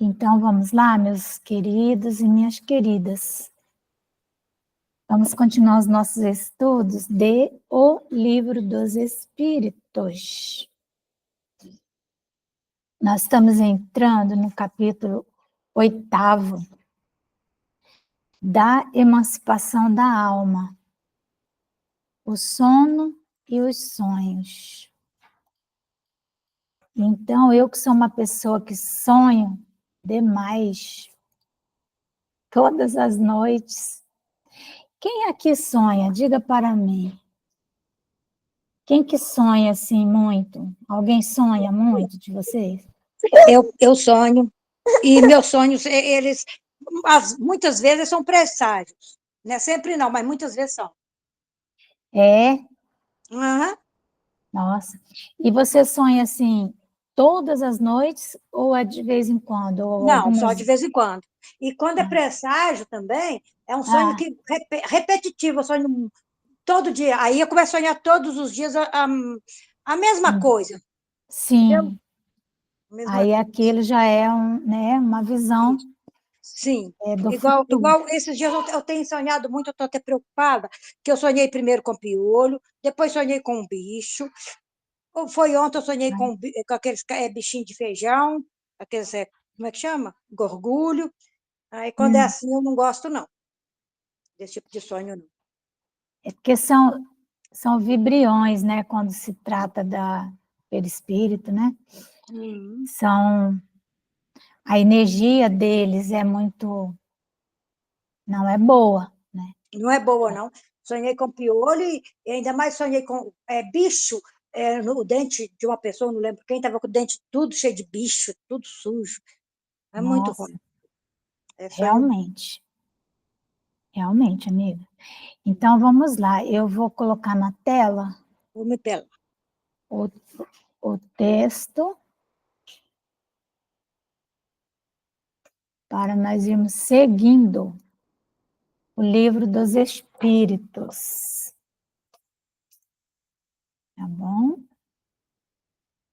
Então, vamos lá, meus queridos e minhas queridas. Vamos continuar os nossos estudos de O Livro dos Espíritos. Nós estamos entrando no capítulo 8º da emancipação da alma, o sono e os sonhos. Então, eu que sou uma pessoa que sonho demais, todas as noites. Quem aqui sonha? Diga para mim. Quem que sonha assim muito? Alguém sonha muito de vocês? Eu sonho, e meus sonhos, eles, muitas vezes são presságios, né? Sempre não, mas muitas vezes são. É? Uhum. Nossa. E você sonha assim todas as noites ou é de vez em quando? Ou Não, só de algumas... vez em quando. E quando é presságio também, é um sonho Ah, que repetitivo, eu sonho todo dia. Aí eu começo a sonhar todos os dias a mesma coisa, entendeu? sim. A mesma Aí coisa. aquilo já é uma visão Sim, do futuro. igual esses dias eu tenho sonhado muito, eu estou até preocupada, que eu sonhei primeiro com piolho, depois sonhei com um bicho. Foi ontem, eu sonhei Né? com aqueles bichinhos de feijão, aqueles, como é que chama? Gorgulho. Aí, quando é Hum. assim, eu não gosto, não, desse tipo de sonho, não. É porque são vibriões, né? Quando se trata da perispírito, né? Uhum. A energia deles é muito, não é boa, né? Não é boa, não. Sonhei com piolho e ainda mais sonhei com bicho no dente de uma pessoa, não lembro quem, estava com o dente tudo cheio de bicho, tudo sujo. É muito Nossa, ruim. É sonho. realmente, realmente, amiga. Então, vamos lá. Eu vou colocar na tela Vou me pelar. o, o texto para nós irmos seguindo o livro dos Espíritos. Tá bom?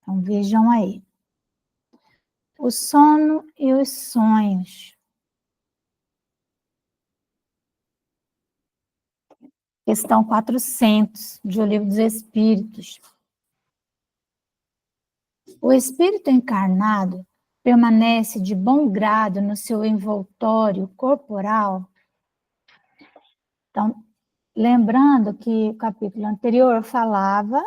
Então, vejam aí. O sono e os sonhos. Questão 400 de O Livro dos Espíritos. O espírito encarnado permanece de bom grado no seu envoltório corporal. Então, lembrando que o capítulo anterior falava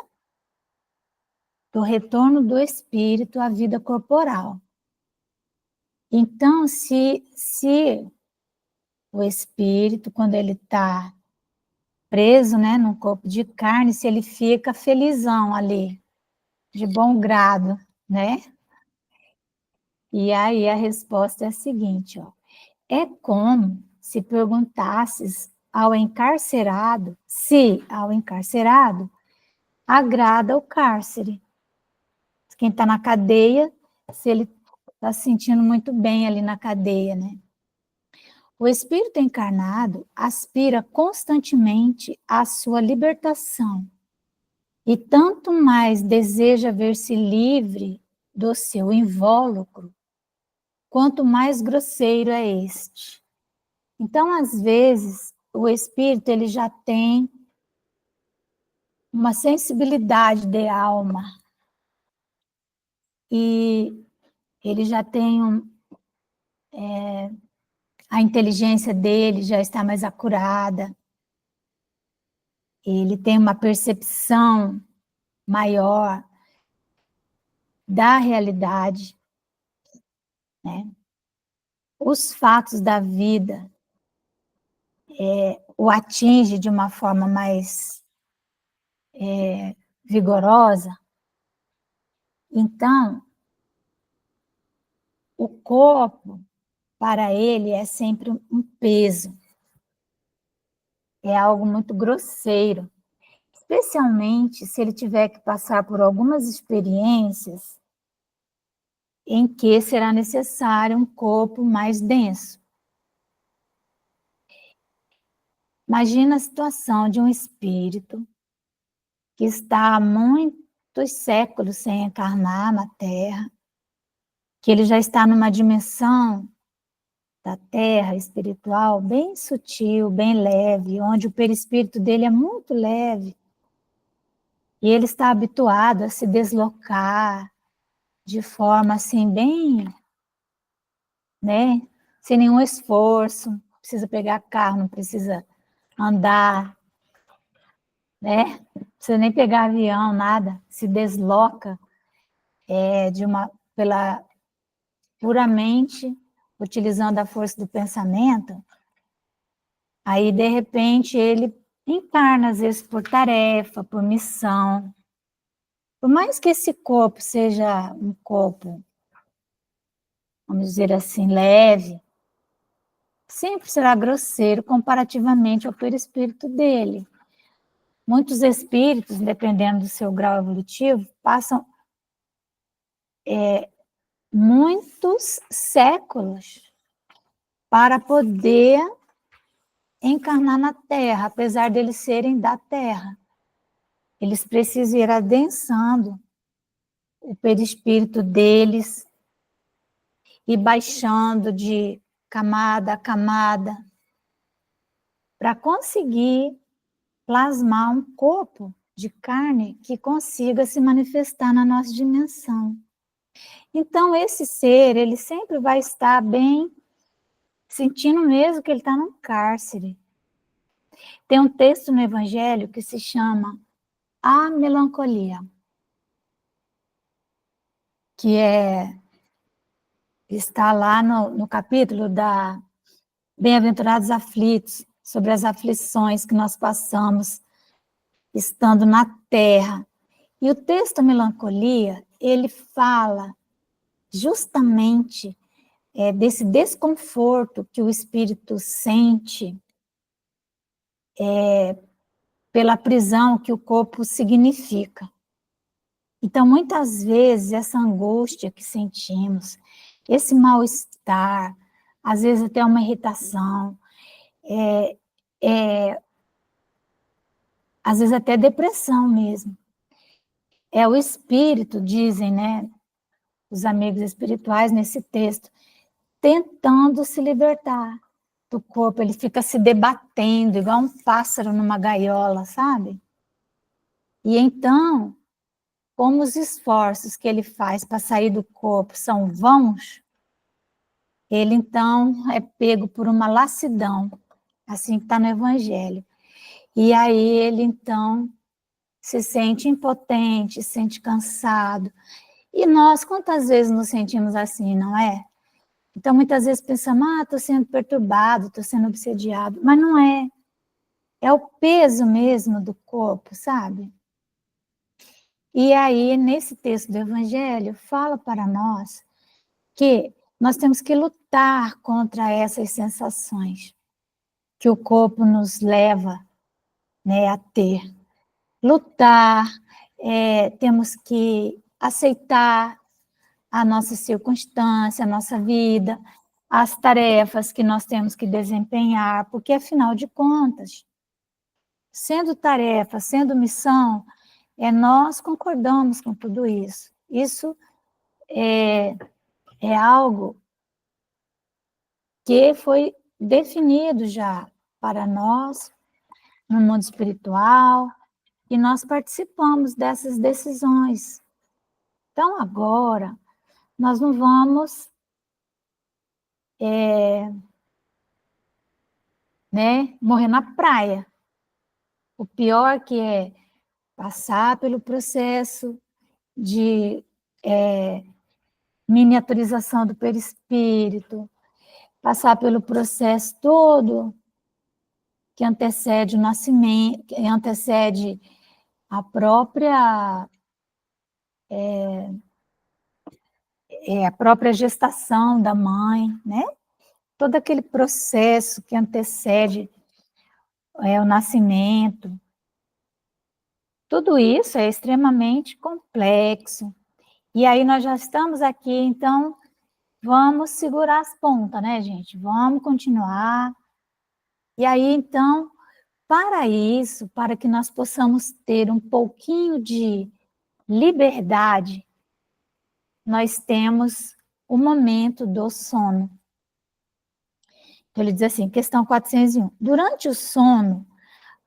do retorno do espírito à vida corporal. Então, se o espírito, quando ele está preso, né, num corpo de carne, se ele fica felizão ali, de bom grado, né? E aí a resposta é a seguinte, ó. É como se perguntasses ao encarcerado se ao encarcerado agrada o cárcere. Quem está na cadeia, se ele está se sentindo muito bem ali na cadeia, né? O espírito encarnado aspira constantemente à sua libertação e tanto mais deseja ver-se livre do seu invólucro, quanto mais grosseiro é este. Então, às vezes, o espírito ele já tem uma sensibilidade de alma e ele já tem a inteligência dele já está mais acurada, ele tem uma percepção maior da realidade, né? Os fatos da vida o atinge de uma forma mais vigorosa. Então, o corpo, para ele, é sempre um peso, é algo muito grosseiro, especialmente se ele tiver que passar por algumas experiências em que será necessário um corpo mais denso. Imagina a situação de um espírito que está há muitos séculos sem encarnar na Terra, que ele já está numa dimensão da Terra espiritual bem sutil, bem leve, onde o perispírito dele é muito leve, e ele está habituado a se deslocar de forma assim bem, né, sem nenhum esforço, não precisa pegar carro, não precisa andar, né, não precisa nem pegar avião, nada, se desloca puramente utilizando a força do pensamento. Aí, de repente, ele encarna, às vezes, por tarefa, por missão. Por mais que esse corpo seja um corpo, vamos dizer assim, leve, sempre será grosseiro comparativamente ao perispírito dele. Muitos espíritos, dependendo do seu grau evolutivo, passam muitos séculos para poder encarnar na Terra, apesar deles serem da Terra. Eles precisam ir adensando o perispírito deles e baixando de camada a camada para conseguir plasmar um corpo de carne que consiga se manifestar na nossa dimensão. Então, esse ser, ele sempre vai estar bem, sentindo mesmo que ele está num cárcere. Tem um texto no Evangelho que se chama A Melancolia, que está lá no capítulo da Bem-aventurados aflitos, sobre as aflições que nós passamos estando na Terra. E o texto Melancolia, ele fala justamente desse desconforto que o espírito sente pela prisão que o corpo significa. Então, muitas vezes, essa angústia que sentimos, esse mal-estar, às vezes até uma irritação, às vezes até depressão mesmo. É o espírito, dizem, né, os amigos espirituais nesse texto, tentando se libertar do corpo. Ele fica se debatendo, igual um pássaro numa gaiola, sabe? E então, como os esforços que ele faz para sair do corpo são vãos, ele então é pego por uma lassidão, assim que está no Evangelho. E aí ele então se sente impotente, se sente cansado. E nós, quantas vezes nos sentimos assim, não é? Então, muitas vezes pensamos, estou sendo perturbado, estou sendo obsediado, mas não é. É o peso mesmo do corpo, sabe? E aí, nesse texto do Evangelho, fala para nós que nós temos que lutar contra essas sensações que o corpo nos leva, né, a ter. Lutar, temos que aceitar a nossa circunstância, a nossa vida, as tarefas que nós temos que desempenhar, porque, afinal de contas, sendo tarefa, sendo missão, nós concordamos com tudo isso. Isso é algo que foi definido já para nós no mundo espiritual, e nós participamos dessas decisões. Então, agora, nós não vamos morrer na praia. O pior que é passar pelo processo de miniaturização do perispírito, passar pelo processo todo que antecede o nascimento, que antecede a própria gestação da mãe, né? Todo aquele processo que antecede o nascimento. Tudo isso é extremamente complexo. E aí nós já estamos aqui, então vamos segurar as pontas, né, gente? Vamos continuar. E aí, então, para isso, para que nós possamos ter um pouquinho de liberdade, nós temos o momento do sono. Então, ele diz assim, questão 401. Durante o sono,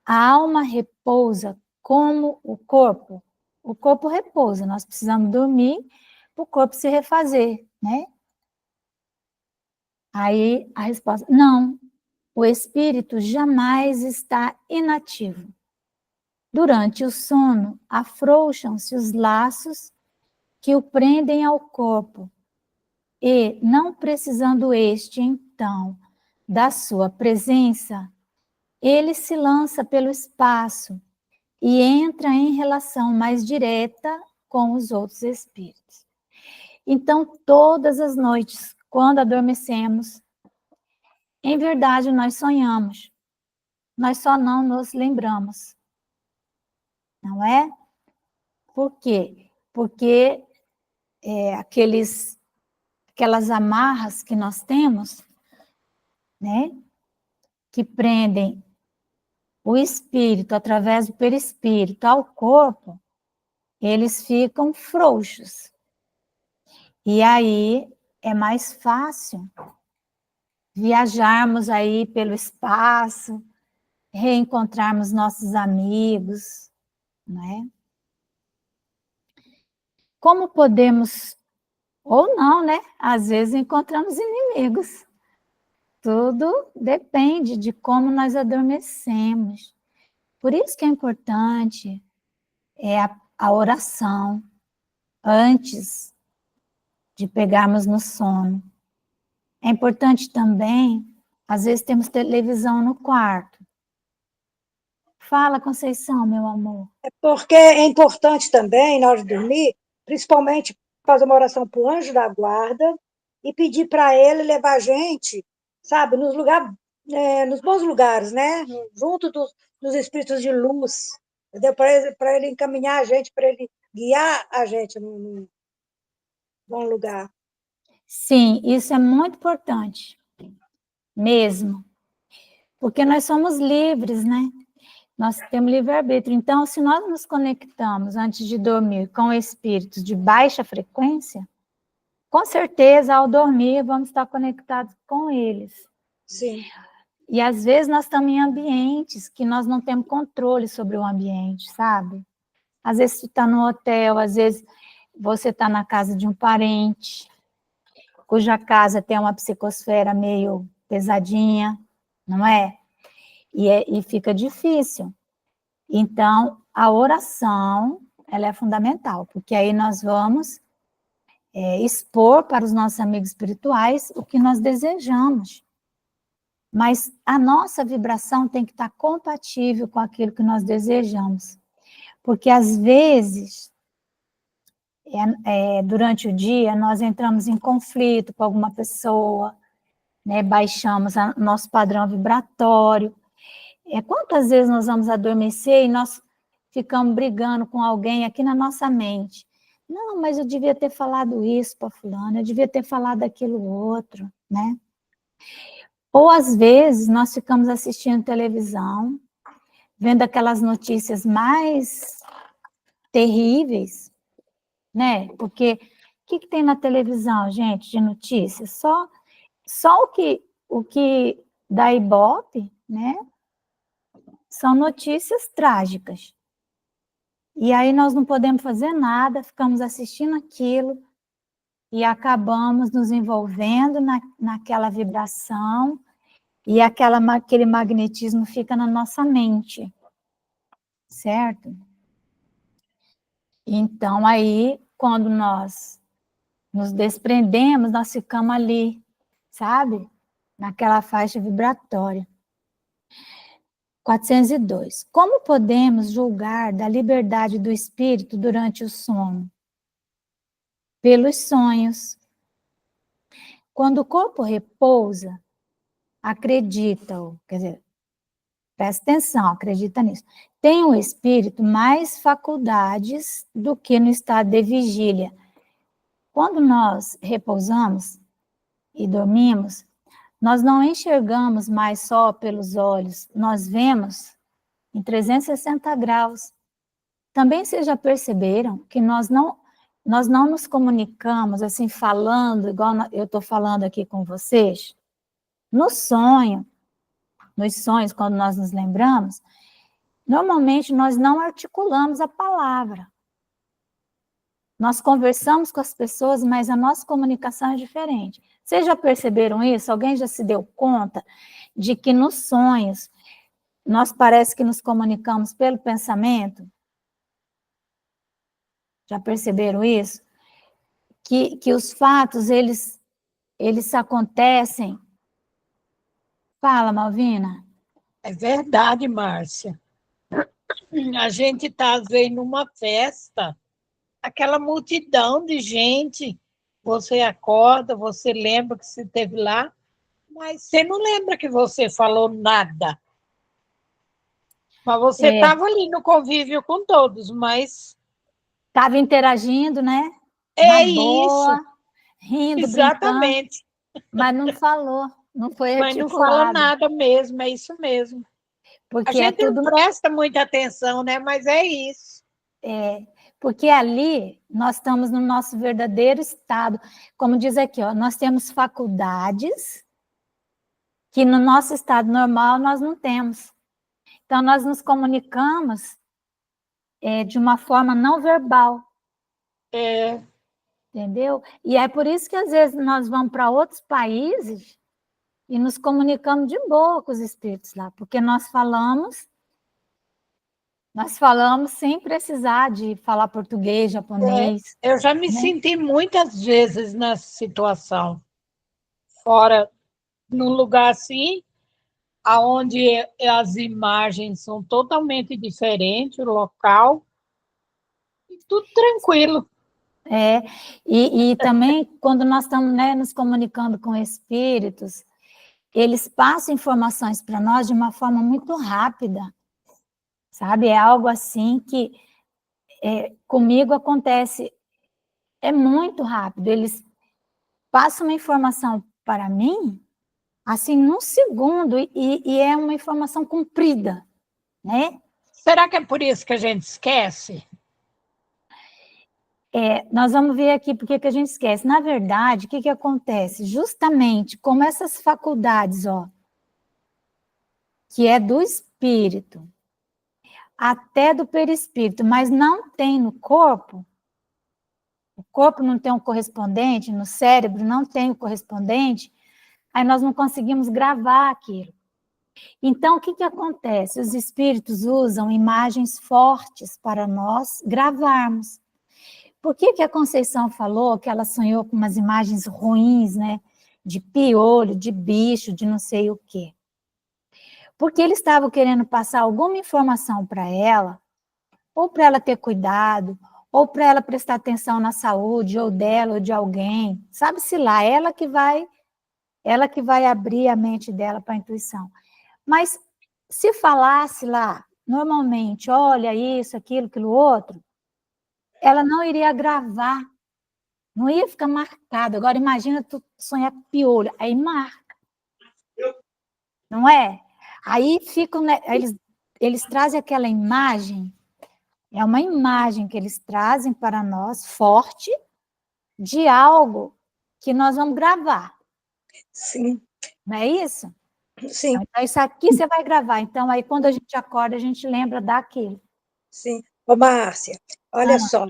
a alma repousa como o corpo? O corpo repousa, nós precisamos dormir para o corpo se refazer, né? Aí a resposta, não, o espírito jamais está inativo. Durante o sono, afrouxam-se os laços que o prendem ao corpo e, não precisando este, então, da sua presença, ele se lança pelo espaço e entra em relação mais direta com os outros espíritos. Então, todas as noites, quando adormecemos, em verdade nós sonhamos, nós só não nos lembramos, não é? Por quê? Porque aquelas amarras que nós temos, né, que prendem o espírito através do perispírito ao corpo, eles ficam frouxos. E aí é mais fácil viajarmos aí pelo espaço, reencontrarmos nossos amigos, né? Como podemos, ou não, né? Às vezes encontramos inimigos. Tudo depende de como nós adormecemos. Por isso que é importante a oração antes de pegarmos no sono. É importante também, às vezes temos televisão no quarto. Fala, Conceição, meu amor. É porque é importante também, na hora de dormir, principalmente fazer uma oração para o anjo da guarda e pedir para ele levar a gente, sabe, nos bons lugares, né? Junto dos espíritos de luz, entendeu? Para ele encaminhar a gente, para ele guiar a gente num bom lugar. Sim, isso é muito importante, mesmo. Porque nós somos livres, né? Nós temos livre-arbítrio. Então, se nós nos conectamos antes de dormir com espíritos de baixa frequência, com certeza, ao dormir, vamos estar conectados com eles. Sim. E, às vezes, nós estamos em ambientes que nós não temos controle sobre o ambiente, sabe? Às vezes, você está no hotel, às vezes, você está na casa de um parente, cuja casa tem uma psicosfera meio pesadinha, não é? E fica difícil. Então, a oração, ela é fundamental, porque aí nós vamos expor para os nossos amigos espirituais o que nós desejamos. Mas a nossa vibração tem que estar compatível com aquilo que nós desejamos. Porque, às vezes, durante o dia, nós entramos em conflito com alguma pessoa, né, baixamos nosso padrão vibratório. Quantas vezes nós vamos adormecer e nós ficamos brigando com alguém aqui na nossa mente? Não, mas eu devia ter falado isso para fulano, eu devia ter falado aquilo outro, né? Ou, às vezes, nós ficamos assistindo televisão, vendo aquelas notícias mais terríveis, né? Porque o que tem na televisão, gente, de notícias? Só o que dá ibope, né? São notícias trágicas. E aí nós não podemos fazer nada, ficamos assistindo aquilo e acabamos nos envolvendo naquela vibração e aquele magnetismo fica na nossa mente, certo? Então, aí, quando nós nos desprendemos, nós ficamos ali, sabe? Naquela faixa vibratória. 402. Como podemos julgar da liberdade do espírito durante o sono? Pelos sonhos. Quando o corpo repousa, acredita-o, quer dizer, presta atenção, acredita nisso. Tem o espírito mais faculdades do que no estado de vigília. Quando nós repousamos e dormimos, nós não enxergamos mais só pelos olhos, nós vemos em 360 graus. Também vocês já perceberam que nós não nós não nos comunicamos assim, falando, igual eu estou falando aqui com vocês, no sonho, nos sonhos, quando nós nos lembramos, normalmente nós não articulamos a palavra. Nós conversamos com as pessoas, mas a nossa comunicação é diferente. Vocês já perceberam isso? Alguém já se deu conta de que nos sonhos nós parece que nos comunicamos pelo pensamento? Já perceberam isso? Que os fatos, eles acontecem. Fala, Malvina. É verdade, Márcia. A gente está, às vezes, numa festa, aquela multidão de gente, você acorda, você lembra que você esteve lá, mas você não lembra que você falou nada. Mas você estava ali no convívio com todos, mas... Estava interagindo, né? É Na boa, isso, rindo, exatamente. brincando, mas não falou, não foi Mas não fala articulado. nada mesmo, é isso mesmo. Porque A gente tudo... não presta muita atenção, né? Mas é isso. Porque ali nós estamos no nosso verdadeiro estado. Como diz aqui, ó, nós temos faculdades que no nosso estado normal nós não temos. Então, nós nos comunicamos de uma forma não verbal. Entendeu? E é por isso que, às vezes, nós vamos para outros países e nos comunicamos de boa com os espíritos lá, porque nós falamos sem precisar de falar português, japonês. Eu já me senti muitas vezes nessa situação, fora, num lugar assim, onde as imagens são totalmente diferentes, o local, e tudo tranquilo. E também, quando nós estamos, né, nos comunicando com espíritos, eles passam informações para nós de uma forma muito rápida, sabe? É algo assim que comigo acontece, é muito rápido. Eles passam uma informação para mim, assim, num segundo, e é uma informação comprida, né? Será que é por isso que a gente esquece? Nós vamos ver aqui porque que a gente esquece. Na verdade, o que acontece? Justamente como essas faculdades, ó, que é do espírito, até do perispírito, mas não tem no corpo, o corpo não tem um correspondente, no cérebro não tem o correspondente, aí nós não conseguimos gravar aquilo. Então, o que acontece? Os espíritos usam imagens fortes para nós gravarmos. Por que a Conceição falou que ela sonhou com umas imagens ruins, né? De piolho, de bicho, de não sei o quê. Porque eles estavam querendo passar alguma informação para ela, ou para ela ter cuidado, ou para ela prestar atenção na saúde, ou dela, ou de alguém. Sabe-se lá, ela que vai abrir a mente dela para a intuição. Mas se falasse lá, normalmente, olha isso, aquilo outro, ela não iria gravar, não ia ficar marcado. Agora, imagina tu sonhar piolho, aí marca. Não é? Aí ficam, né, eles trazem aquela imagem, é uma imagem que eles trazem para nós, forte, de algo que nós vamos gravar. Sim. Não é isso? Sim. Então, isso aqui você vai gravar. Então, aí, quando a gente acorda, a gente lembra daquilo. Sim. Ô, Márcia, olha só,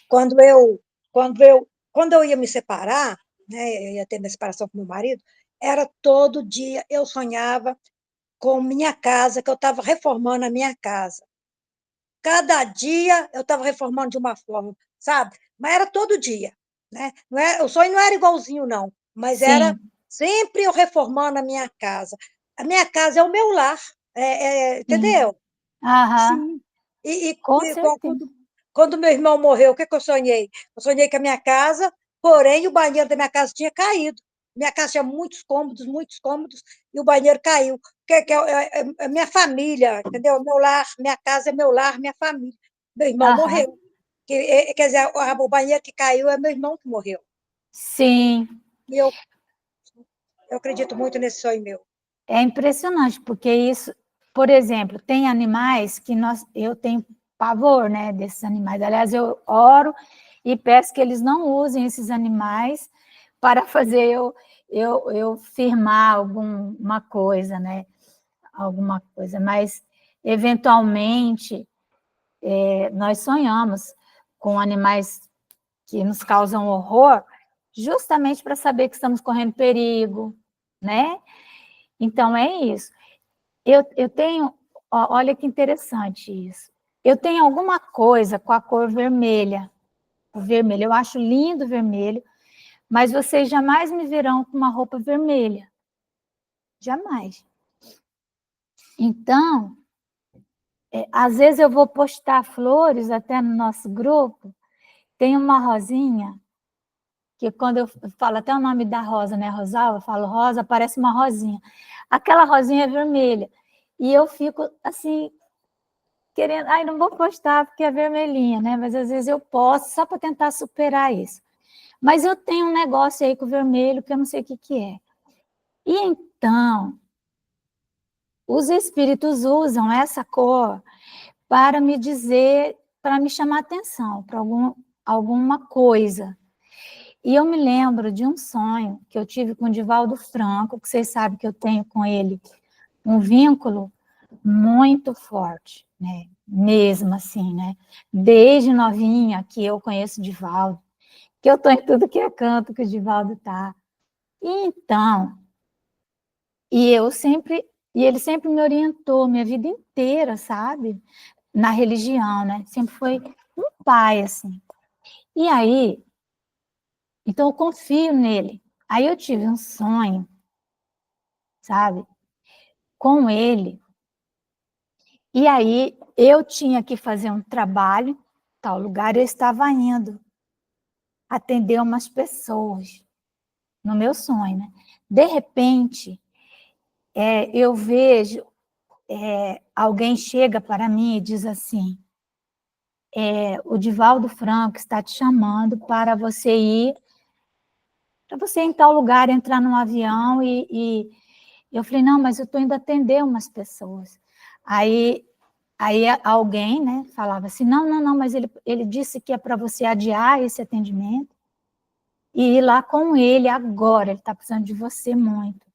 quando eu ia me separar, né, eu ia ter minha separação com meu marido, era todo dia, eu sonhava com minha casa, que eu estava reformando a minha casa. Cada dia eu estava reformando de uma forma, sabe? Mas era todo dia, né? Não era, o sonho não era igualzinho, não, mas Sim. era sempre eu reformando a minha casa. A minha casa é o meu lar, entendeu? Aham. Sim. E Com certeza. quando meu irmão morreu, o que eu sonhei? Eu sonhei que a minha casa, porém, o banheiro da minha casa tinha caído. Minha casa tinha muitos cômodos, e o banheiro caiu. É minha família, entendeu? Meu lar, minha casa é meu lar, minha família. Meu irmão morreu. Quer dizer, o banheiro que caiu é meu irmão que morreu. Sim. E eu acredito muito nesse sonho meu. É impressionante, porque isso, por exemplo, tem animais que eu tenho pavor, né, desses animais. Aliás, eu oro e peço que eles não usem esses animais para fazer eu firmar alguma coisa, né? Alguma coisa, mas eventualmente nós sonhamos com animais que nos causam horror, justamente para saber que estamos correndo perigo, né? Então é isso. Eu tenho, olha que interessante isso. Eu tenho alguma coisa com a cor vermelha. O vermelho, eu acho lindo o vermelho, mas vocês jamais me verão com uma roupa vermelha. Jamais. Então, às vezes eu vou postar flores até no nosso grupo, tem uma rosinha, que quando eu falo até o nome da rosa, né, Rosalva, eu falo rosa, parece uma rosinha. Aquela rosinha é vermelha. E eu fico assim, querendo, ai, não vou postar porque é vermelhinha, né? Mas às vezes eu posto só para tentar superar isso. Mas eu tenho um negócio aí com o vermelho que eu não sei o que é. E então, os espíritos usam essa cor para me dizer, para me chamar atenção para alguma coisa. E eu me lembro de um sonho que eu tive com o Divaldo Franco, que vocês sabem que eu tenho com ele um vínculo muito forte, né? Mesmo assim, né? Desde novinha que eu conheço o Divaldo, que eu estou em tudo que é canto que o Divaldo está. Então, e ele sempre me orientou minha vida inteira, sabe? Na religião, né? Sempre foi um pai, assim. E aí, então eu confio nele. Aí eu tive um sonho, sabe? Com ele. E aí eu tinha que fazer um trabalho, tal lugar, eu estava indo atender umas pessoas no meu sonho, né? De repente, eu vejo alguém chega para mim e diz assim, o Divaldo Franco está te chamando para você ir em tal lugar, entrar num avião e eu falei, não, mas eu estou indo atender umas pessoas. Aí alguém, né, falava assim, não, mas ele disse que é para você adiar esse atendimento e ir lá com ele agora, ele está precisando de você muito.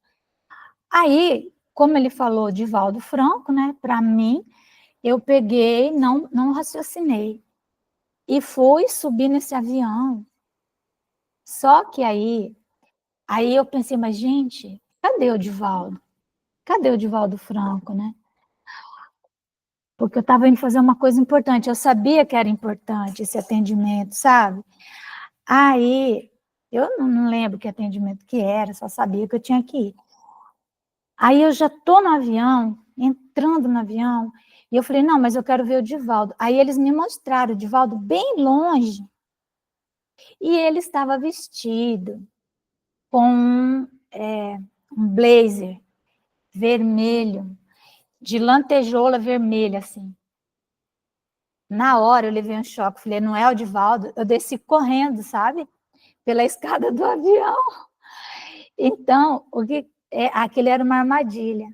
Aí, como ele falou Divaldo Franco, né, para mim, eu peguei, não raciocinei, e fui subir nesse avião. Só que aí eu pensei, mas gente, cadê o Divaldo? Cadê o Divaldo Franco, né? Porque eu estava indo fazer uma coisa importante, eu sabia que era importante esse atendimento, sabe? Aí, eu não lembro que atendimento que era, só sabia que eu tinha que ir. Aí eu já estou no avião, entrando no avião, e eu falei, não, mas eu quero ver o Divaldo. Aí eles me mostraram o Divaldo bem longe, e ele estava vestido com um blazer vermelho, de lantejoula vermelha, assim. Na hora eu levei um choque, falei, não é o Divaldo? Eu desci correndo, sabe? Pela escada do avião. Então, aquele era uma armadilha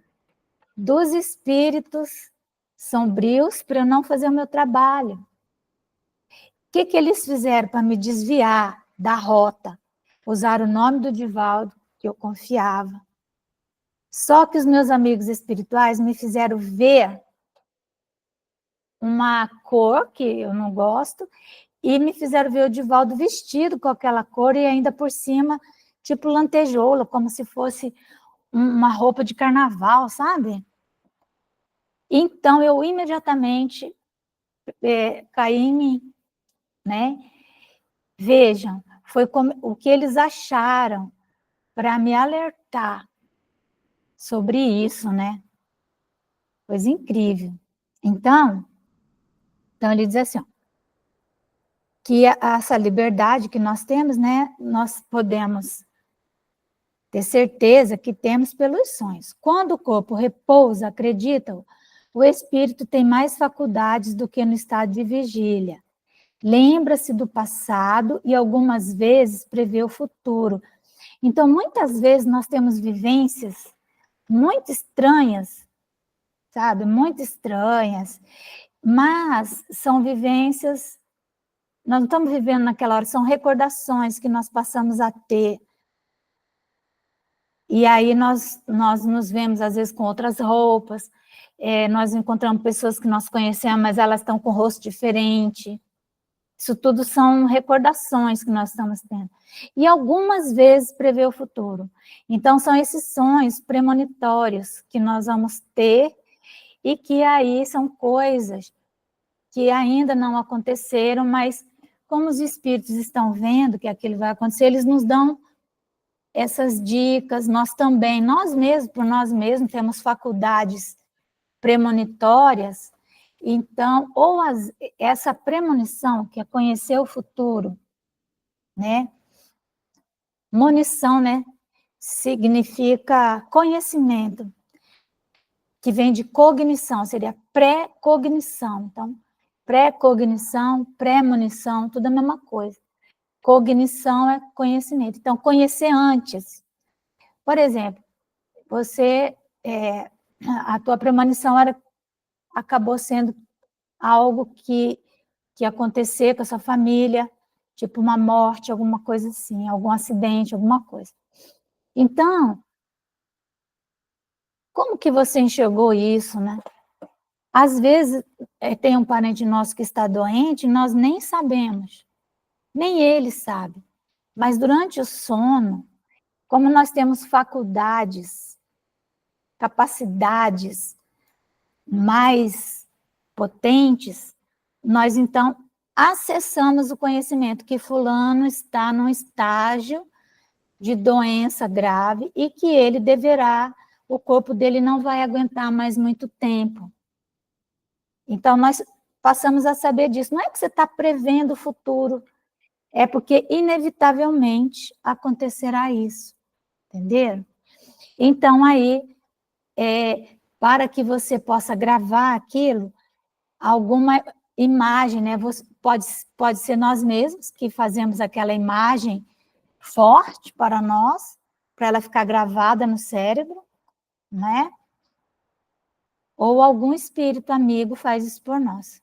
dos espíritos sombrios para eu não fazer o meu trabalho. O que eles fizeram para me desviar da rota? Usaram o nome do Divaldo, que eu confiava. Só que os meus amigos espirituais me fizeram ver uma cor que eu não gosto e me fizeram ver o Divaldo vestido com aquela cor e ainda por cima, tipo lantejoula, como se fosse uma roupa de carnaval, sabe? Então, eu imediatamente caí em mim, né? Vejam, foi o que eles acharam para me alertar sobre isso, né? Coisa incrível. Então ele diz assim, ó, que essa liberdade que nós temos, né? Nós podemos ter certeza que temos pelos sonhos. Quando o corpo repousa, acreditam, o espírito tem mais faculdades do que no estado de vigília. Lembra-se do passado e algumas vezes prevê o futuro. Então, muitas vezes nós temos vivências muito estranhas, sabe? Muito estranhas, mas são vivências Nós não estamos vivendo naquela hora, são recordações que nós passamos a ter. E aí nós nos vemos, às vezes, com outras roupas, nós encontramos pessoas que nós conhecemos, mas elas estão com o rosto diferente. Isso tudo são recordações que nós estamos tendo. E algumas vezes prevê o futuro. Então, são esses sonhos premonitórios que nós vamos ter e que aí são coisas que ainda não aconteceram, mas como os espíritos estão vendo que aquilo vai acontecer, eles nos dão essas dicas. Nós também, nós mesmos, por nós mesmos, temos faculdades premonitórias. Então, essa premonição, que é conhecer o futuro, né? Monição, né? Significa conhecimento, que vem de cognição, seria pré-cognição. Então, pré-cognição, premonição, tudo a mesma coisa. Cognição é conhecimento. Então, conhecer antes. Por exemplo, a tua premonição acabou sendo algo que acontecer com a sua família, tipo uma morte, alguma coisa assim, algum acidente, alguma coisa. Então, como que você enxergou isso, né? Às vezes, tem um parente nosso que está doente, nós nem sabemos, nem ele sabe. Mas durante o sono, como nós temos faculdades, capacidades mais potentes, nós então acessamos o conhecimento que fulano está num estágio de doença grave e que ele o corpo dele não vai aguentar mais muito tempo. Então, nós passamos a saber disso. Não é que você está prevendo o futuro, é porque inevitavelmente acontecerá isso, entenderam? Então, aí, para que você possa gravar aquilo, alguma imagem, né? Pode ser nós mesmos que fazemos aquela imagem forte para nós, para ela ficar gravada no cérebro, né? Ou algum espírito amigo faz isso por nós.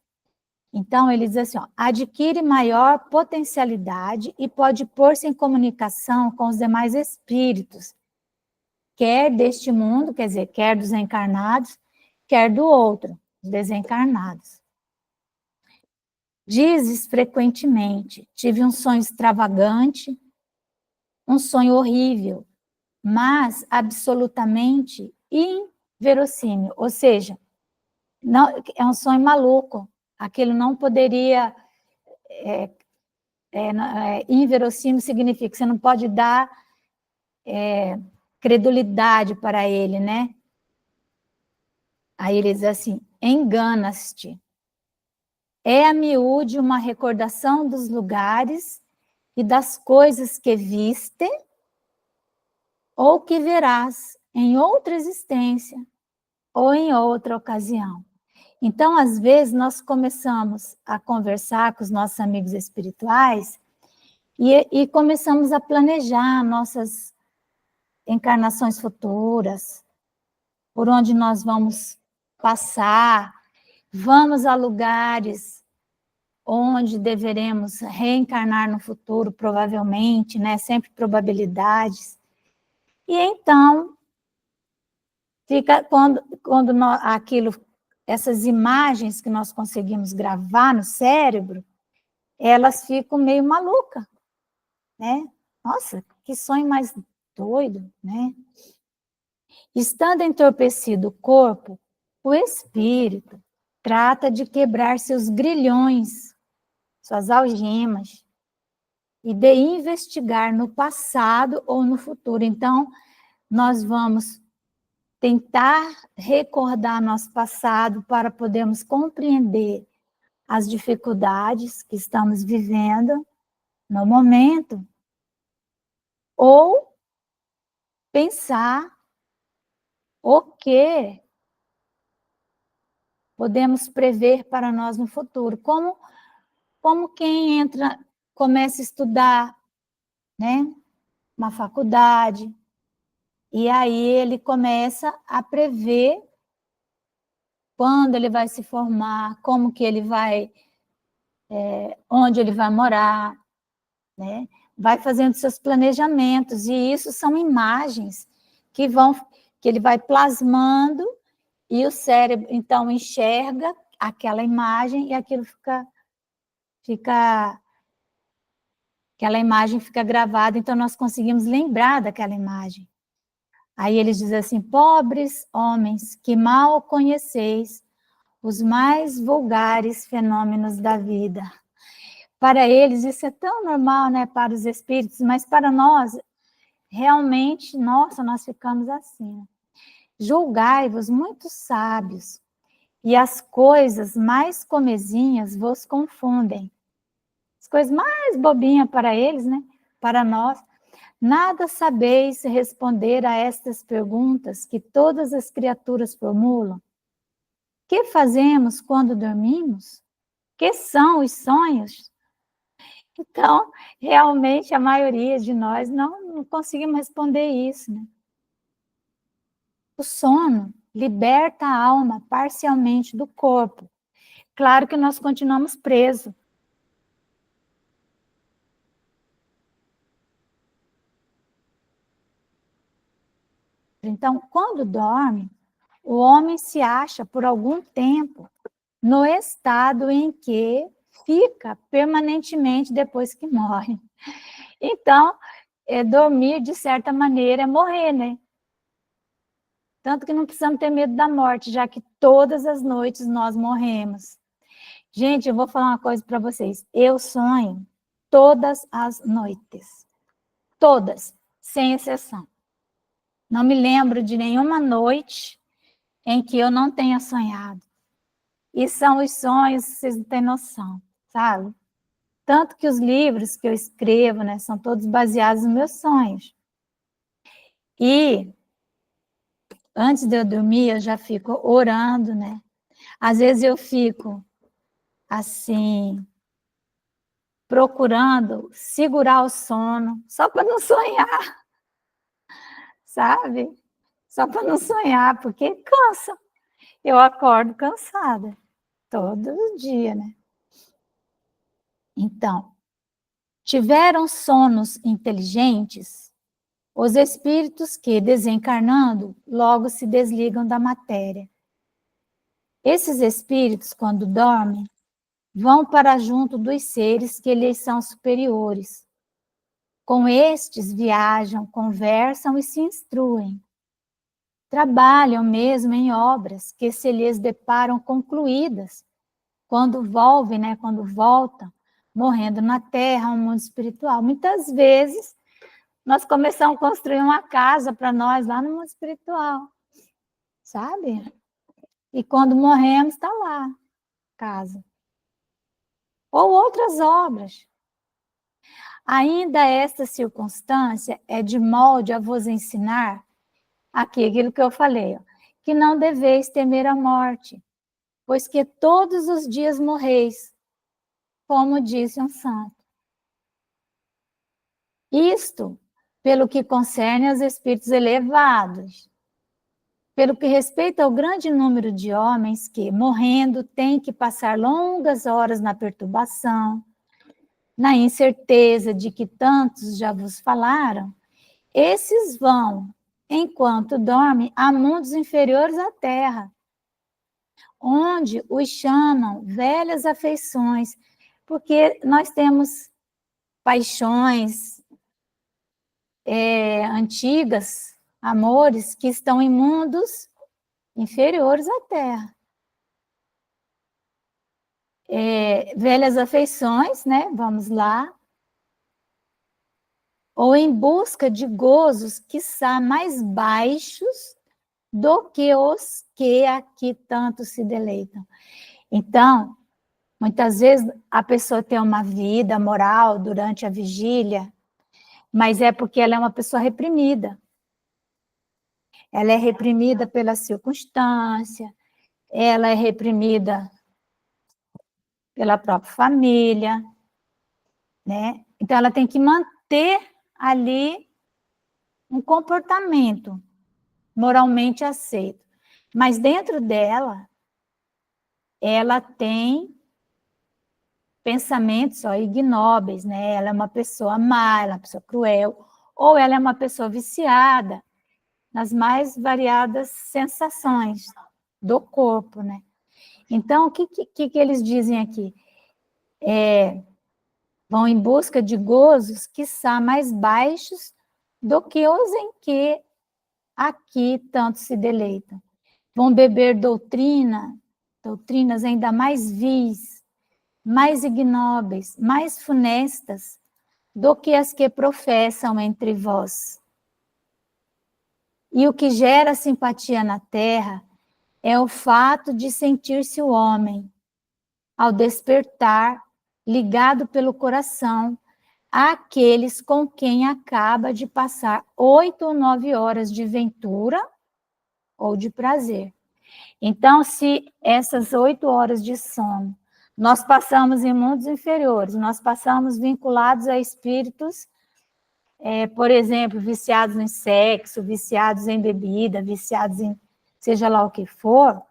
Então, ele diz assim, ó, adquire maior potencialidade e pode pôr-se em comunicação com os demais espíritos, quer deste mundo, quer dizer, quer dos encarnados, quer do outro, dos desencarnados. Dizes frequentemente, tive um sonho extravagante, um sonho horrível, mas absolutamente inverossímil, ou seja, não, é um sonho maluco, aquilo não poderia, inverossímil significa que você não pode dar credulidade para ele, né? Aí ele diz assim, enganas-te. É a miúde uma recordação dos lugares e das coisas que viste ou que verás em outra existência ou em outra ocasião. Então, às vezes, nós começamos a conversar com os nossos amigos espirituais e começamos a planejar nossas encarnações futuras, por onde nós vamos passar, vamos a lugares onde deveremos reencarnar no futuro, provavelmente, né? Sempre probabilidades. E então, fica quando essas imagens que nós conseguimos gravar no cérebro, elas ficam meio malucas, né? Nossa, que sonho mais doido, né? Estando entorpecido o corpo, o espírito trata de quebrar seus grilhões, suas algemas, e de investigar no passado ou no futuro. Então, nós vamos tentar recordar nosso passado para podermos compreender as dificuldades que estamos vivendo no momento, ou pensar o que podemos prever para nós no futuro. Como quem começa a estudar, né, uma faculdade, e aí ele começa a prever quando ele vai se formar, como que ele vai onde ele vai morar, né? Vai fazendo seus planejamentos, e isso são imagens que ele vai plasmando, e o cérebro, então, enxerga aquela imagem, e aquilo aquela imagem fica gravada, então nós conseguimos lembrar daquela imagem. Aí eles dizem assim: pobres homens, que mal conheceis os mais vulgares fenômenos da vida. Para eles isso é tão normal, né, para os espíritos, mas para nós, realmente, nossa, nós ficamos assim. Julgai-vos muito sábios, e as coisas mais comezinhas vos confundem. As coisas mais bobinhas para eles, né, para nós. Nada sabeis responder a estas perguntas que todas as criaturas formulam? Que fazemos quando dormimos? Que são os sonhos? Então, realmente, a maioria de nós não conseguimos responder isso, né? O sono liberta a alma parcialmente do corpo. Claro que nós continuamos presos. Então, quando dorme, o homem se acha por algum tempo no estado em que fica permanentemente depois que morre. Então, dormir, de certa maneira, é morrer, né? Tanto que não precisamos ter medo da morte, já que todas as noites nós morremos. Gente, eu vou falar uma coisa para vocês. Eu sonho todas as noites. Todas, sem exceção. Não me lembro de nenhuma noite em que eu não tenha sonhado. E são os sonhos, vocês não têm noção, sabe? Tanto que os livros que eu escrevo, né, são todos baseados nos meus sonhos. E antes de eu dormir, eu já fico orando, né? Às vezes eu fico assim, procurando segurar o sono, só para não sonhar, sabe? Só para não sonhar, porque cansa. Eu acordo cansada, todo dia, né? Então, tiveram sonos inteligentes os espíritos que, desencarnando, logo se desligam da matéria. Esses espíritos, quando dormem, vão para junto dos seres que lhes são superiores. Com estes viajam, conversam e se instruem. Trabalham mesmo em obras que se lhes deparam concluídas, quando voltam, morrendo na Terra, um mundo espiritual. Muitas vezes, nós começamos a construir uma casa para nós lá no mundo espiritual, sabe? E quando morremos, está lá, casa. Ou outras obras. Ainda esta circunstância é de molde a vos ensinar aquilo que eu falei, ó, que não deveis temer a morte, pois que todos os dias morreis, como disse um santo. Isto, pelo que concerne aos espíritos elevados, pelo que respeita ao grande número de homens que, morrendo, têm que passar longas horas na perturbação, na incerteza de que tantos já vos falaram, esses vão, enquanto dormem, a mundos inferiores à terra, onde os chamam velhas afeições, porque nós temos paixões antigas, amores, que estão em mundos inferiores à terra. Velhas afeições, né? Vamos lá. Ou em busca de gozos, quiçá mais baixos do que os que aqui tanto se deleitam. Então, muitas vezes a pessoa tem uma vida moral durante a vigília, mas é porque ela é uma pessoa reprimida. Ela é reprimida pela circunstância, ela é reprimida pela própria família, né? Então, ela tem que manter ali um comportamento moralmente aceito. Mas dentro dela, ela tem pensamentos ignóbeis, né? Ela é uma pessoa má, ela é uma pessoa cruel, ou ela é uma pessoa viciada nas mais variadas sensações do corpo, né? Então, o que eles dizem aqui? Vão em busca de gozos que são mais baixos do que os em que aqui tanto se deleitam. Vão beber doutrinas ainda mais vis, mais ignóbeis, mais funestas do que as que professam entre vós. E o que gera simpatia na terra é o fato de sentir-se o homem, ao despertar, ligado pelo coração, àqueles com quem acaba de passar 8 ou 9 horas de ventura ou de prazer. Então, se essas 8 horas de sono nós passamos em mundos inferiores, nós passamos vinculados a espíritos, por exemplo, viciados em sexo, viciados em bebida, viciados em seja lá o que for,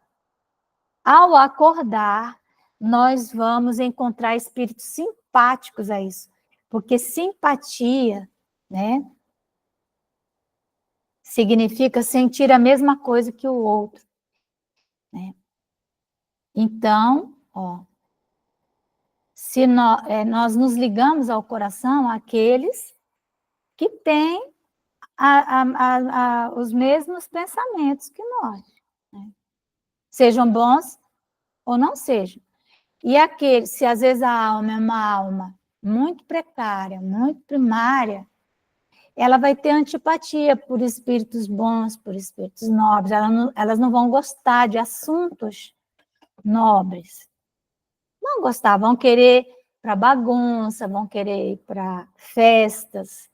ao acordar, nós vamos encontrar espíritos simpáticos a isso, porque simpatia, né, significa sentir a mesma coisa que o outro, né? Então, se nós nos ligamos ao coração, aqueles que têm os mesmos pensamentos que nós, né? Sejam bons ou não sejam. E aquele, se às vezes a alma é uma alma muito precária, muito primária, ela vai ter antipatia por espíritos bons, por espíritos nobres, elas não vão gostar de assuntos nobres. Não gostar, vão querer para bagunça, vão querer ir para festas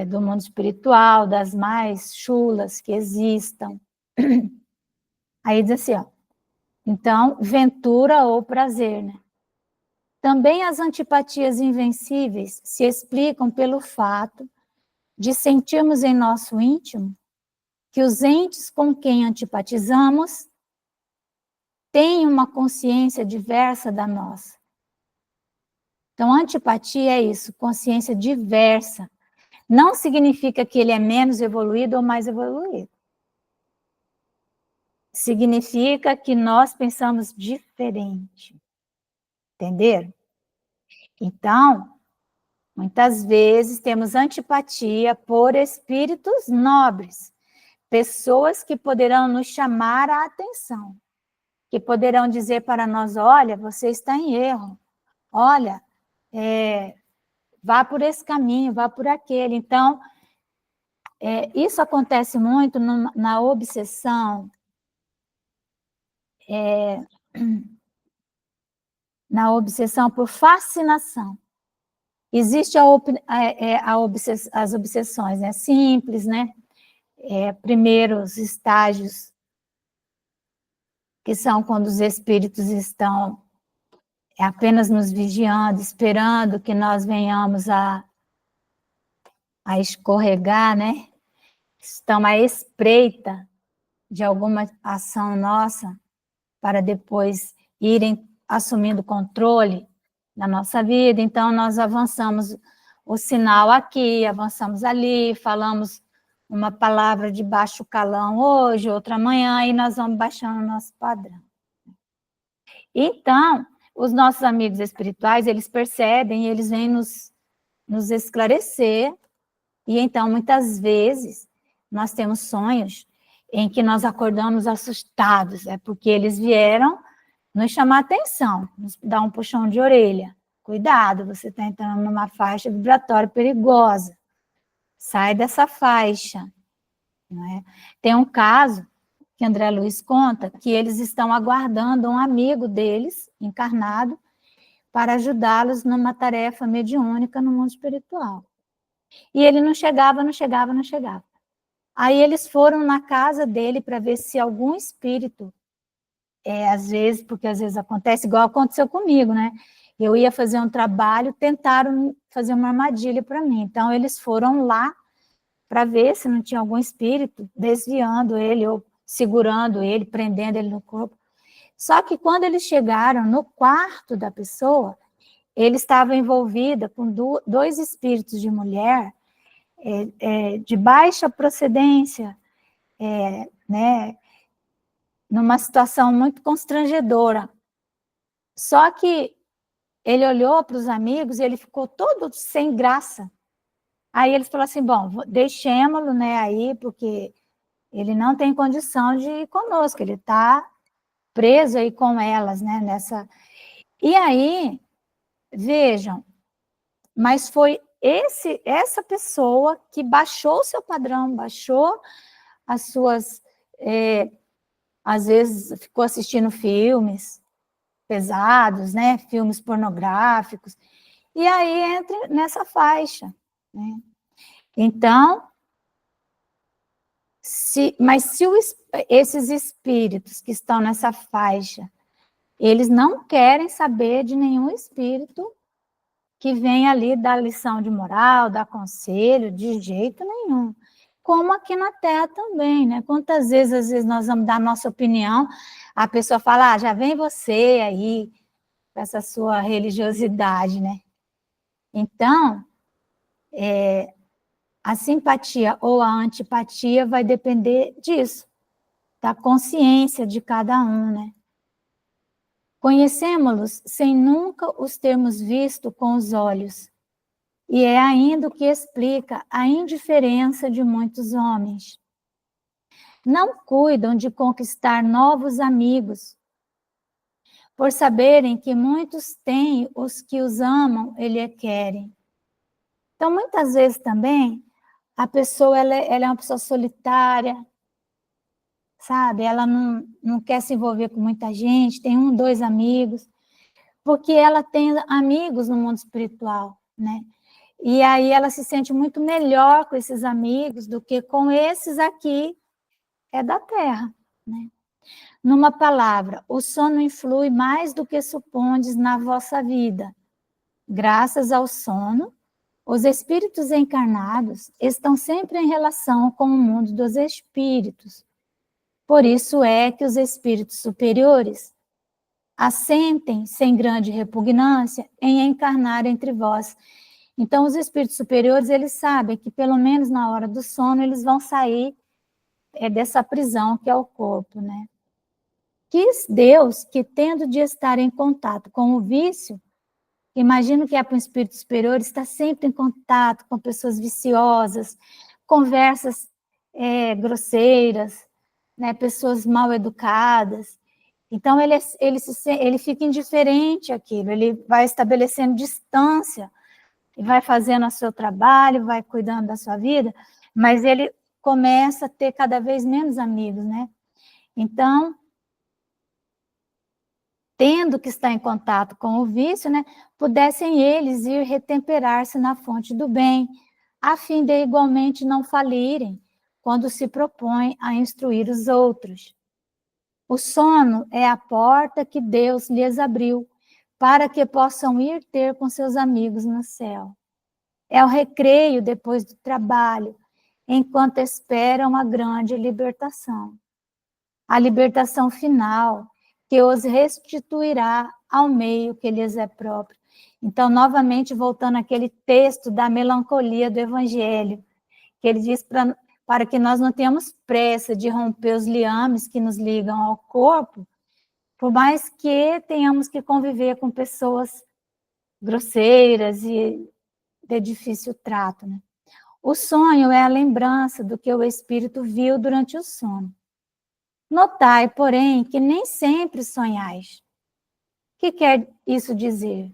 do mundo espiritual, das mais chulas que existam. Aí diz assim, então, ventura ou prazer, né? Também as antipatias invencíveis se explicam pelo fato de sentirmos em nosso íntimo que os entes com quem antipatizamos têm uma consciência diversa da nossa. Então, antipatia é isso, consciência diversa. Não significa que ele é menos evoluído ou mais evoluído. Significa que nós pensamos diferente. Entenderam? Então, muitas vezes temos antipatia por espíritos nobres, pessoas que poderão nos chamar a atenção, que poderão dizer para nós, olha, você está em erro, olha, vá por esse caminho, vá por aquele. Então, isso acontece muito na obsessão, na obsessão por fascinação. Existe as obsessões, né, simples, né? Primeiros estágios, que são quando os espíritos estão apenas nos vigiando, esperando que nós venhamos a escorregar, né? Estão à espreita de alguma ação nossa para depois irem assumindo controle da nossa vida. Então, nós avançamos o sinal aqui, avançamos ali, falamos uma palavra de baixo calão hoje, outra amanhã, e nós vamos baixando o nosso padrão. Então, os nossos amigos espirituais, eles percebem, eles vêm nos esclarecer, e então, muitas vezes, nós temos sonhos em que nós acordamos assustados, porque eles vieram nos chamar atenção, nos dar um puxão de orelha. Cuidado, você está entrando numa faixa vibratória perigosa. Sai dessa faixa. Não é? Tem um caso que André Luiz conta, que eles estão aguardando um amigo deles, encarnado, para ajudá-los numa tarefa mediúnica no mundo espiritual. E ele não chegava. Aí eles foram na casa dele para ver se algum espírito, às vezes acontece igual aconteceu comigo, né? Eu ia fazer um trabalho, tentaram fazer uma armadilha para mim. Então, eles foram lá para ver se não tinha algum espírito desviando ele ou segurando ele, prendendo ele no corpo. Só que quando eles chegaram no quarto da pessoa, ele estava envolvido com dois espíritos de mulher de baixa procedência, né, numa situação muito constrangedora. Só que ele olhou para os amigos e ele ficou todo sem graça. Aí ele falou assim, bom, deixemos-lo, né, aí, porque ele não tem condição de ir conosco, ele está preso aí com elas, né, nessa... E aí, vejam, mas foi essa pessoa que baixou o seu padrão, baixou as suas... às vezes ficou assistindo filmes pesados, né, filmes pornográficos, e aí entra nessa faixa, né? Então, mas se esses espíritos que estão nessa faixa, eles não querem saber de nenhum espírito que vem ali dar lição de moral, dar conselho, de jeito nenhum. Como aqui na Terra também, né? Quantas vezes, às vezes, nós vamos dar nossa opinião, a pessoa fala, já vem você aí, com essa sua religiosidade, né? Então, a simpatia ou a antipatia vai depender disso, da consciência de cada um, né? Conhecemos-los sem nunca os termos visto com os olhos, e é ainda o que explica a indiferença de muitos homens. Não cuidam de conquistar novos amigos, por saberem que muitos têm os que os amam e lhe querem. Então, muitas vezes também, a pessoa ela é uma pessoa solitária, sabe? Ela não quer se envolver com muita gente, tem 1, 2 amigos, porque ela tem amigos no mundo espiritual, né? E aí ela se sente muito melhor com esses amigos do que com esses aqui da Terra, né? Numa palavra, o sono influi mais do que supondes na vossa vida. Graças ao sono, os espíritos encarnados estão sempre em relação com o mundo dos espíritos. Por isso é que os espíritos superiores assentem sem grande repugnância em encarnar entre vós. Então, os espíritos superiores, eles sabem que pelo menos na hora do sono eles vão sair dessa prisão que é o corpo, né? Quis Deus que, tendo de estar em contato com o vício, imagino que para um espírito superior está sempre em contato com pessoas viciosas, conversas grosseiras, né, pessoas mal educadas. Então, ele fica indiferente àquilo, ele vai estabelecendo distância, e vai fazendo o seu trabalho, vai cuidando da sua vida, mas ele começa a ter cada vez menos amigos, né? Então, tendo que estar em contato com o vício, né, pudessem eles ir retemperar-se na fonte do bem, a fim de igualmente não falirem quando se propõem a instruir os outros. O sono é a porta que Deus lhes abriu para que possam ir ter com seus amigos no céu. É o recreio depois do trabalho, enquanto esperam a grande libertação. A libertação final, que os restituirá ao meio que lhes é próprio. Então, novamente, voltando àquele texto da melancolia do Evangelho, que ele diz para que nós não tenhamos pressa de romper os liames que nos ligam ao corpo, por mais que tenhamos que conviver com pessoas grosseiras e de difícil trato, né? O sonho é a lembrança do que o espírito viu durante o sono. Notai, porém, que nem sempre sonhais. O que quer isso dizer?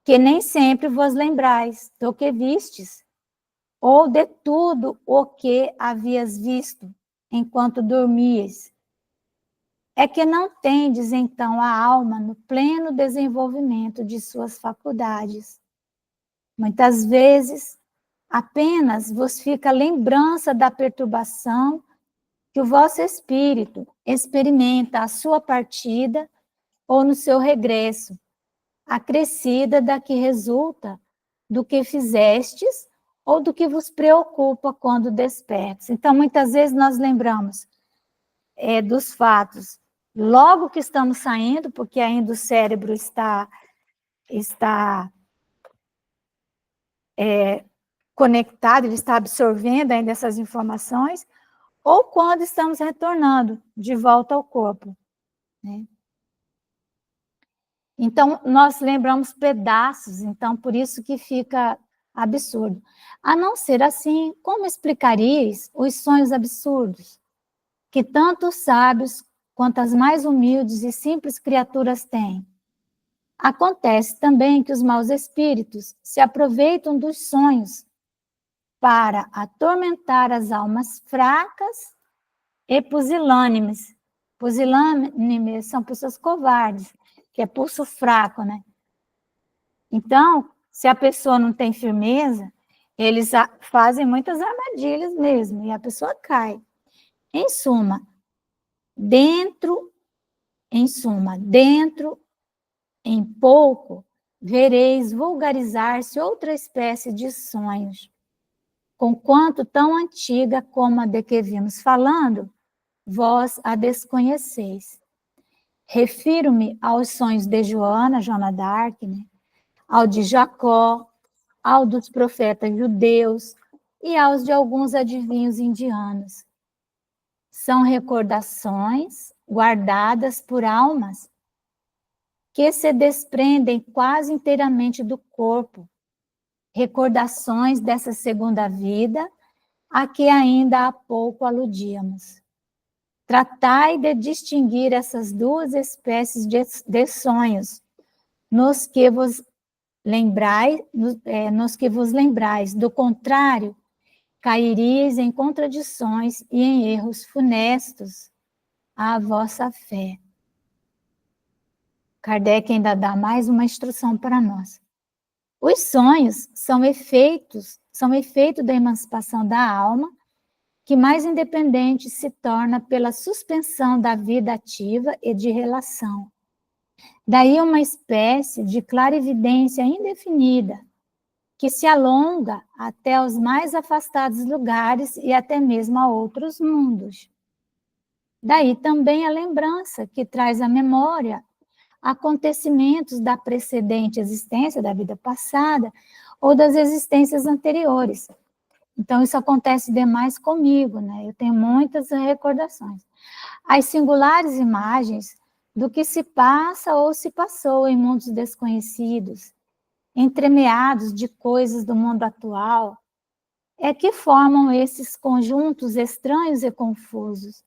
Que nem sempre vos lembrais do que vistes, ou de tudo o que havias visto enquanto dormias. É que não tendes, então, a alma no pleno desenvolvimento de suas faculdades. Muitas vezes, apenas vos fica a lembrança da perturbação que o vosso espírito experimenta à sua partida ou no seu regresso, acrescida da que resulta do que fizestes ou do que vos preocupa quando despertes. Então, muitas vezes nós lembramos dos fatos logo que estamos saindo, porque ainda o cérebro está está conectado, ele está absorvendo ainda essas informações, ou quando estamos retornando de volta ao corpo, né? Então, nós lembramos pedaços, então, por isso que fica absurdo. A não ser assim, como explicarias os sonhos absurdos que tanto os sábios quanto as mais humildes e simples criaturas têm? Acontece também que os maus espíritos se aproveitam dos sonhos para atormentar as almas fracas e pusilânimes. Pusilânimes são pessoas covardes, que é pulso fraco, né? Então, se a pessoa não tem firmeza, eles fazem muitas armadilhas mesmo, e a pessoa cai. Em suma, dentro em pouco, vereis vulgarizar-se outra espécie de sonhos, conquanto tão antiga como a de que vimos falando, vós a desconheceis. Refiro-me aos sonhos de Joana d'Arc, né? Ao de Jacó, ao dos profetas judeus e aos de alguns adivinhos indianos. São recordações guardadas por almas que se desprendem quase inteiramente do corpo, recordações dessa segunda vida a que ainda há pouco aludíamos. Tratai de distinguir essas duas espécies de sonhos, nos que vos lembrais, do contrário, cairíeis em contradições e em erros funestos à vossa fé. Kardec ainda dá mais uma instrução para nós. Os sonhos são efeito da emancipação da alma, que mais independente se torna pela suspensão da vida ativa e de relação. Daí uma espécie de clarividência indefinida, que se alonga até os mais afastados lugares e até mesmo a outros mundos. Daí também a lembrança, que traz à memória acontecimentos da precedente existência, da vida passada, ou das existências anteriores. Então, isso acontece demais comigo, né? Eu tenho muitas recordações. As singulares imagens do que se passa ou se passou em mundos desconhecidos, entremeados de coisas do mundo atual, é que formam esses conjuntos estranhos e confusos,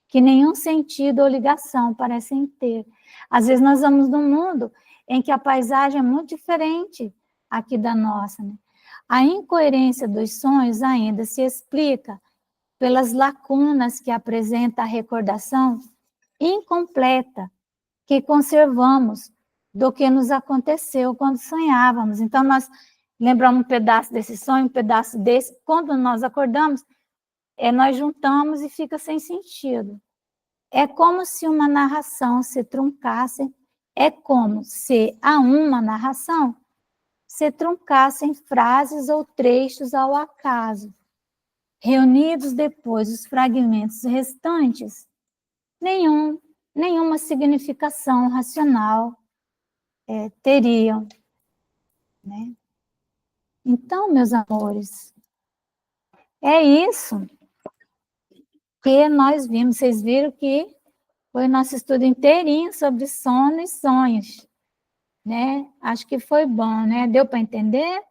que nenhum sentido ou ligação parecem ter. Às vezes nós vamos num mundo em que a paisagem é muito diferente aqui da nossa, né? A incoerência dos sonhos ainda se explica pelas lacunas que apresenta a recordação incompleta que conservamos do que nos aconteceu quando sonhávamos. Então, nós lembramos um pedaço desse sonho, um pedaço desse. Quando nós acordamos, nós juntamos e fica sem sentido. É como se uma narração se truncasse, é como se a uma narração se truncassem frases ou trechos ao acaso. Reunidos depois os fragmentos restantes, nenhuma significação racional teriam, né? Então, meus amores, é isso que nós vimos. Vocês viram que foi nosso estudo inteirinho sobre sono e sonhos, né? Acho que foi bom, né? Deu para entender?